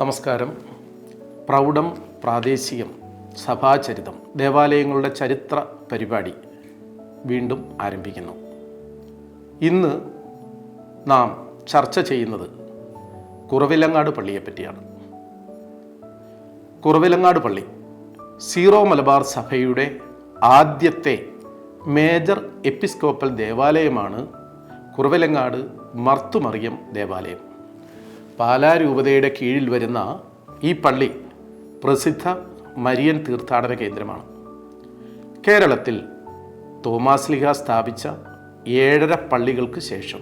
നമസ്കാരം. പ്രൗഢം പ്രാദേശികം സഭാചരിതം ദേവാലയങ്ങളുടെ ചരിത്ര പരിപാടി വീണ്ടും ആരംഭിക്കുന്നു. ഇന്ന് നാം ചർച്ച ചെയ്യുന്നത് കുറവിലങ്ങാട് പള്ളിയെപ്പറ്റിയാണ്. കുറവിലങ്ങാട് പള്ളി സീറോ മലബാർ സഭയുടെ ആദ്യത്തെ മേജർ എപ്പിസ്കോപ്പൽ ദേവാലയമാണ് കുറവിലങ്ങാട് മർത്തുമറിയം ദേവാലയം. പാലാ രൂപതയുടെ കീഴിൽ വരുന്ന ഈ പള്ളി പ്രസിദ്ധ മരിയൻ തീർത്ഥാടന കേന്ദ്രമാണ്. കേരളത്തിൽ തോമാസ് ലീഹ സ്ഥാപിച്ച 7 പള്ളികൾക്ക് ശേഷം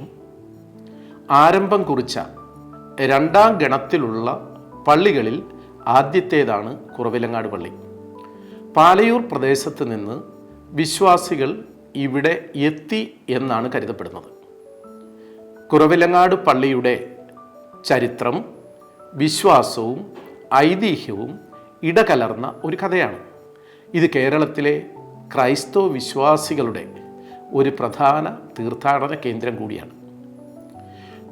ആരംഭം കുറിച്ച 2ാം ഗണത്തിലുള്ള പള്ളികളിൽ ആദ്യത്തേതാണ് കുറവിലങ്ങാട് പള്ളി. പാലയൂർ പ്രദേശത്ത് നിന്ന് വിശ്വാസികൾ ഇവിടെ എത്തി എന്നാണ് കരുതപ്പെടുന്നത്. കുറവിലങ്ങാട് പള്ളിയുടെ ചരിത്രം, വിശ്വാസവും ഐതിഹ്യവും ഇടകലർന്ന ഒരു കഥയാണ്. ഇത് കേരളത്തിലെ ക്രൈസ്തവ വിശ്വാസികളുടെ ഒരു പ്രധാന തീർത്ഥാടന കേന്ദ്രം കൂടിയാണ്.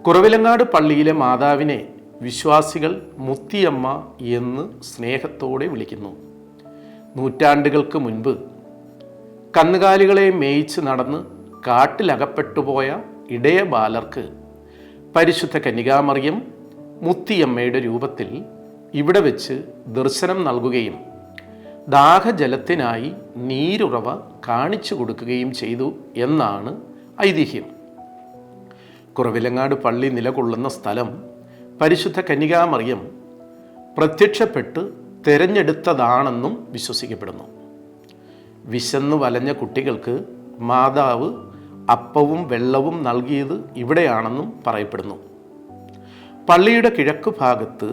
കുറവിലങ്ങാട് പള്ളിയിലെ മാതാവിനെ വിശ്വാസികൾ മുത്തിയമ്മ എന്ന് സ്നേഹത്തോടെ വിളിക്കുന്നു. നൂറ്റാണ്ടുകൾക്ക് മുൻപ് കന്നുകാലികളെ മേയിച്ച് നടന്ന് കാട്ടിലകപ്പെട്ടുപോയ ഇടയ ബാലർക്ക് പരിശുദ്ധ കന്യകാമറിയം മുത്തിയമ്മയുടെ രൂപത്തിൽ ഇവിടെ വെച്ച് ദർശനം നൽകുകയും ദാഹജലത്തിനായി നീരുറവ കാണിച്ചു കൊടുക്കുകയും ചെയ്തു എന്നാണ് ഐതിഹ്യം. കുറവിലങ്ങാട് പള്ളി നിലകൊള്ളുന്ന സ്ഥലം പരിശുദ്ധ കന്യകാമറിയം പ്രത്യക്ഷപ്പെട്ട് തിരഞ്ഞെടുത്തതാണെന്നും വിശ്വസിക്കപ്പെടുന്നു. വിശന്നു വലഞ്ഞ കുട്ടികൾക്ക് മാതാവ് അപ്പവും വെള്ളവും നൽകിയത് ഇവിടെയാണെന്നും പറയപ്പെടുന്നു. പള്ളിയുടെ കിഴക്ക് ഭാഗത്ത്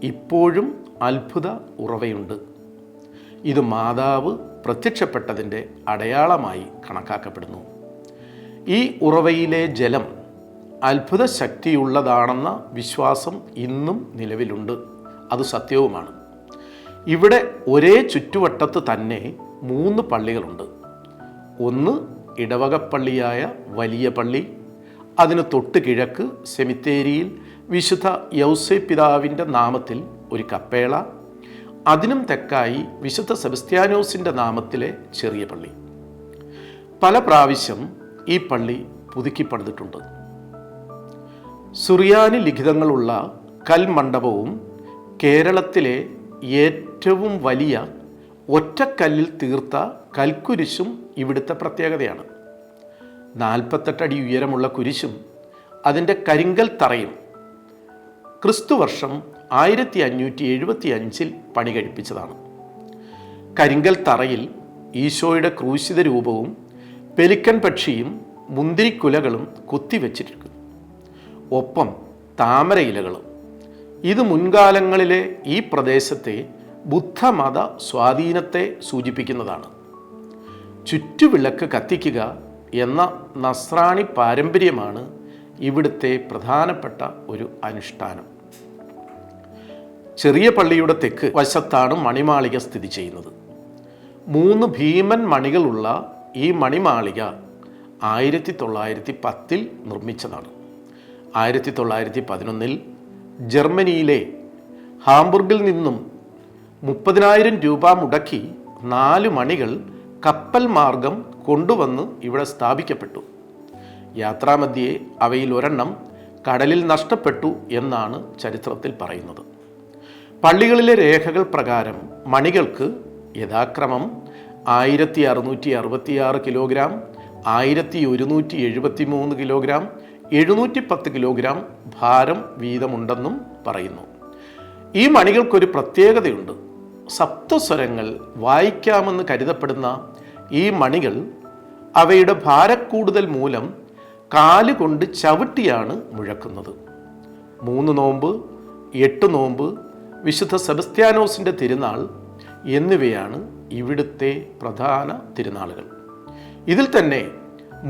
ഇപ്പോഴും അത്ഭുത ഉറവയുണ്ട്. ഇത് മാതാവ് പ്രത്യക്ഷപ്പെട്ടതിൻ്റെ അടയാളമായി കണക്കാക്കപ്പെടുന്നു. ഈ ഉറവയിലെ ജലം അത്ഭുത ശക്തിയുള്ളതാണെന്ന വിശ്വാസം ഇന്നും നിലവിലുണ്ട്. അത് സത്യവുമാണ്. ഇവിടെ ഒരേ ചുറ്റുവട്ടത്ത് തന്നെ 3 പള്ളികളുണ്ട്. ഒന്ന് ഇടവകപ്പള്ളിയായ വലിയ പള്ളി, അതിന് തൊട്ട് കിഴക്ക് സെമിത്തേരിയിൽ വിശുദ്ധ യൗസേപ്പിതാവിൻ്റെ നാമത്തിൽ ഒരു കപ്പേള, അതിനും തെക്കായി വിശുദ്ധ സെബസ്ത്യാനോസിൻ്റെ നാമത്തിലെ ചെറിയ പള്ളി. പല പ്രാവശ്യം ഈ പള്ളി പുതുക്കി പണിതിട്ടുണ്ട്. സുറിയാനി ലിഖിതങ്ങളുള്ള കൽമണ്ഡപവും കേരളത്തിലെ ഏറ്റവും വലിയ ഒറ്റക്കല്ലിൽ തീർത്ത കൽക്കുരിശും ഇവിടുത്തെ പ്രത്യേകതയാണ്. 48 അടി ഉയരമുള്ള കുരിശും അതിൻ്റെ കരിങ്കൽ തറയും ക്രിസ്തുവർഷം 1575 പണി കഴിപ്പിച്ചതാണ്. കരിങ്കൽ തറയിൽ ഈശോയുടെ ക്രൂശിത രൂപവും പെലിക്കൻ പക്ഷിയും മുന്തിരിക്കുലകളും കുത്തിവെച്ചിരിക്കുന്നു. ഒപ്പം താമരയിലകളും. ഇത് മുൻകാലങ്ങളിലെ ഈ പ്രദേശത്തെ ബുദ്ധമത സ്വാധീനത്തെ സൂചിപ്പിക്കുന്നതാണ്. ചുറ്റുവിളക്ക് കത്തിക്കുക എന്ന നസ്രാണി പാരമ്പര്യമാണ് ഇവിടുത്തെ പ്രധാനപ്പെട്ട ഒരു അനുഷ്ഠാനം. ചെറിയ പള്ളിയുടെ തെക്ക് വശത്താണ് മണിമാളിക സ്ഥിതി ചെയ്യുന്നത്. 3 ഭീമൻ മണികളുള്ള ഈ മണിമാളിക 1910 നിർമ്മിച്ചതാണ്. 1911 ജർമ്മനിയിലെ ഹാംബുർഗിൽ നിന്നും 30,000 രൂപ മുടക്കി 4 മണികൾ കപ്പൽ മാർഗം കൊണ്ടുവന്ന് ഇവിടെ സ്ഥാപിക്കപ്പെട്ടു. യാത്രാമധ്യേ അവയിൽ ഒരെണ്ണം കടലിൽ നഷ്ടപ്പെട്ടു എന്നാണ് ചരിത്രത്തിൽ പറയുന്നത്. പള്ളികളിലെ രേഖകൾ പ്രകാരം മണികൾക്ക് യഥാക്രമം 1666 കിലോഗ്രാം, 1173 കിലോഗ്രാം, 710 കിലോഗ്രാം ഭാരം വീതമുണ്ടെന്നും പറയുന്നു. ഈ മണികൾക്കൊരു പ്രത്യേകതയുണ്ട്. സപ്തസ്വരങ്ങൾ വായിക്കാമെന്ന് കരുതപ്പെടുന്ന ഈ മണികൾ അവയുടെ ഭാരക്കൂടുതൽ മൂലം കാലുകൊണ്ട് ചവിട്ടിയാണ് മുഴക്കുന്നത്. 3 നോമ്പ്, 8 നോമ്പ്, വിശുദ്ധ സെബസ്ത്യാനോസിൻ്റെ തിരുനാൾ എന്നിവയാണ് ഇവിടുത്തെ പ്രധാന തിരുനാളുകൾ. ഇതിൽ തന്നെ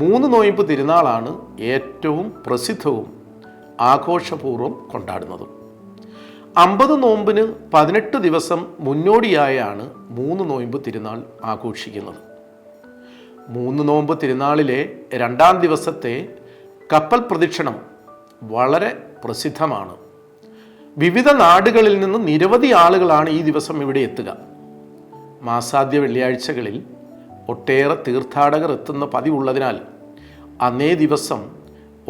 3 നോയമ്പ് തിരുനാളാണ് ഏറ്റവും പ്രസിദ്ധവും ആഘോഷപൂർവ്വം കൊണ്ടാടുന്നതും. 50 നോമ്പിന് 18 ദിവസം മുന്നോടിയായാണ് 3 നോയമ്പ് തിരുനാൾ ആഘോഷിക്കുന്നത്. 3 നോമ്പ് തിരുനാളിലെ 2ാം ദിവസത്തെ കപ്പൽ പ്രദക്ഷിണം വളരെ പ്രസിദ്ധമാണ്. വിവിധ നാടുകളിൽ നിന്ന് നിരവധി ആളുകളാണ് ഈ ദിവസം ഇവിടെ എത്തുക. മാസാദ്യ വെള്ളിയാഴ്ചകളിൽ ഒട്ടേറെ തീർത്ഥാടകർ എത്തുന്ന പതിവുള്ളതിനാൽ അന്നേ ദിവസം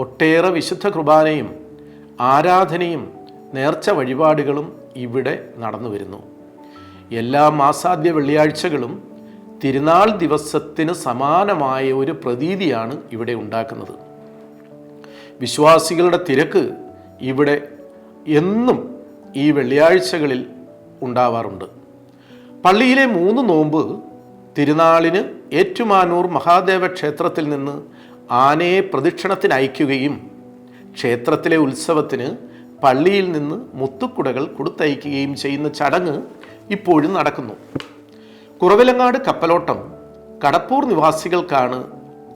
ഒട്ടേറെ വിശുദ്ധ കുർബാനയും ആരാധനയും നേർച്ച വഴിപാടുകളും ഇവിടെ നടന്നു വരുന്നു. എല്ലാ മാസാദ്യ വെള്ളിയാഴ്ചകളും തിരുനാൾ ദിവസത്തിന് സമാനമായ ഒരു പ്രതീതിയാണ് ഇവിടെ ഉണ്ടാക്കുന്നത്. വിശ്വാസികളുടെ തിരക്ക് ഇവിടെ എന്നും ഈ വെള്ളിയാഴ്ചകളിൽ ഉണ്ടാവാറുണ്ട്. പള്ളിയിലെ 3 നോമ്പ് തിരുനാളിന് ഏറ്റുമാനൂർ മഹാദേവ ക്ഷേത്രത്തിൽ നിന്ന് ആനയെ പ്രദക്ഷിണത്തിന് അയക്കുകയും ക്ഷേത്രത്തിലെ ഉത്സവത്തിന് പള്ളിയിൽ നിന്ന് മുത്തുക്കുടകൾ കൊടുത്തയക്കുകയും ചെയ്യുന്ന ചടങ്ങ് ഇപ്പോഴും നടക്കുന്നു. കുറവിലങ്ങാട് കപ്പലോട്ടം കടപ്പൂർ നിവാസികൾക്കാണ്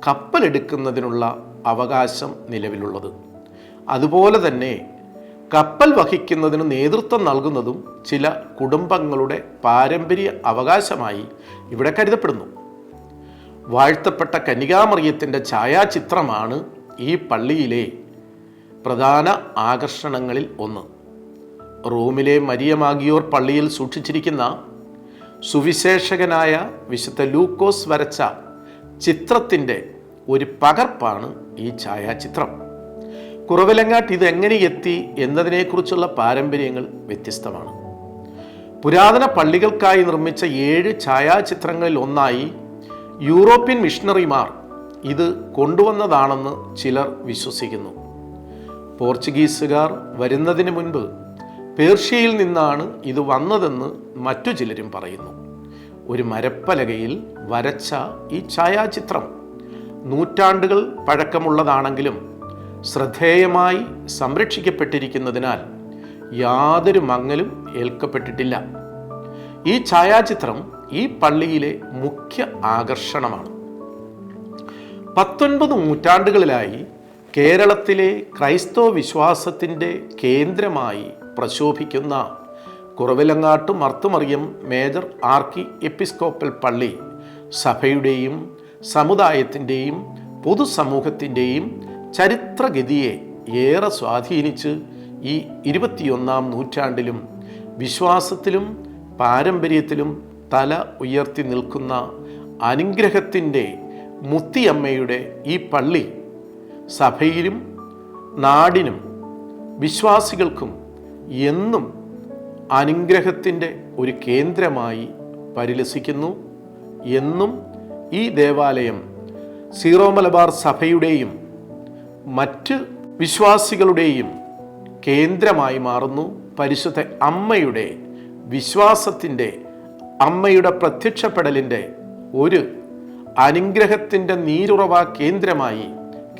കപ്പലെടുക്കുന്നതിനുള്ള അവകാശം നിലവിലുള്ളത്. അതുപോലെ തന്നെ കപ്പൽ വഹിക്കുന്നതിന് നേതൃത്വം നൽകുന്നതും ചില കുടുംബങ്ങളുടെ പാരമ്പര്യ അവകാശമായി ഇവിടെ കരുതപ്പെടുന്നു. വാഴ്ത്തപ്പെട്ട കന്യകാമറിയത്തിൻ്റെ ഛായാചിത്രമാണ് ഈ പള്ളിയിലെ പ്രധാന ആകർഷണങ്ങളിൽ ഒന്ന്. റോമിലെ മരിയ മാഗിയോർ പള്ളിയിൽ സൂക്ഷിച്ചിരിക്കുന്ന സുവിശേഷകനായ വിശുദ്ധ ലൂക്കോസ് വരച്ച ചിത്രത്തിൻ്റെ ഒരു പകർപ്പാണ് ഈ ഛായാചിത്രം. കുറവിലങ്ങാട്ട് ഇതെങ്ങനെ എത്തി എന്നതിനെക്കുറിച്ചുള്ള പാരമ്പര്യങ്ങൾ വ്യത്യസ്തമാണ്. പുരാതന പള്ളികൾക്കായി നിർമ്മിച്ച 7 ഛായാചിത്രങ്ങളിൽ ഒന്നായി യൂറോപ്യൻ മിഷണറിമാർ ഇത് കൊണ്ടുവന്നതാണെന്ന് ചിലർ വിശ്വസിക്കുന്നു. പോർച്ചുഗീസുകാർ വരുന്നതിന് മുൻപ് പേർഷ്യയിൽ നിന്നാണ് ഇത് വന്നതെന്ന് മറ്റു ചിലരും പറയുന്നു. ഒരു മരപ്പലകയിൽ വരച്ച ഈ ഛായാചിത്രം നൂറ്റാണ്ടുകൾ പഴക്കമുള്ളതാണെങ്കിലും ശ്രദ്ധേയമായി സംരക്ഷിക്കപ്പെട്ടിരിക്കുന്നതിനാൽ യാതൊരു മങ്ങലും ഏൽക്കപ്പെട്ടിട്ടില്ല. ഈ ഛായാചിത്രം ഈ പള്ളിയിലെ മുഖ്യ ആകർഷണമാണ്. 19 നൂറ്റാണ്ടുകളിലായി കേരളത്തിലെ ക്രൈസ്തവ വിശ്വാസത്തിൻ്റെ കേന്ദ്രമായി പ്രശോഭിക്കുന്ന കുറവിലങ്ങാട്ട് മർത്തുമറിയം മേജർ ആർക്കി എപ്പിസ്കോപ്പൽ പള്ളി സഭയുടെയും സമുദായത്തിൻ്റെയും പൊതുസമൂഹത്തിൻ്റെയും ചരിത്രഗതിയെ ഏറെ സ്വാധീനിച്ച് ഈ 21-ാം നൂറ്റാണ്ടിലും വിശ്വാസത്തിലും പാരമ്പര്യത്തിലും തല ഉയർത്തി നിൽക്കുന്ന അനുഗ്രഹത്തിൻ്റെ മുത്തിയമ്മയുടെ ഈ പള്ളി സഭയിലും നാടിനും വിശ്വാസികൾക്കും എന്നും അനുഗ്രഹത്തിൻ്റെ ഒരു കേന്ദ്രമായി പരിലസിക്കുന്നു. എന്നും ഈ ദേവാലയം സീറോ മലബാർ സഭയുടെയും മറ്റ് വിശ്വാസികളുടെയും കേന്ദ്രമായി മാറുന്നു. പരിശുദ്ധ അമ്മയുടെ വിശ്വാസത്തിൻ്റെ, അമ്മയുടെ പ്രത്യക്ഷപ്പെടലിൻ്റെ ഒരു അനുഗ്രഹത്തിൻ്റെ നീരുറവ കേന്ദ്രമായി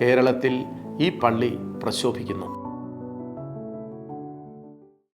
കേരളത്തിൽ ഈ പള്ളി പ്രശോഭിക്കുന്നു.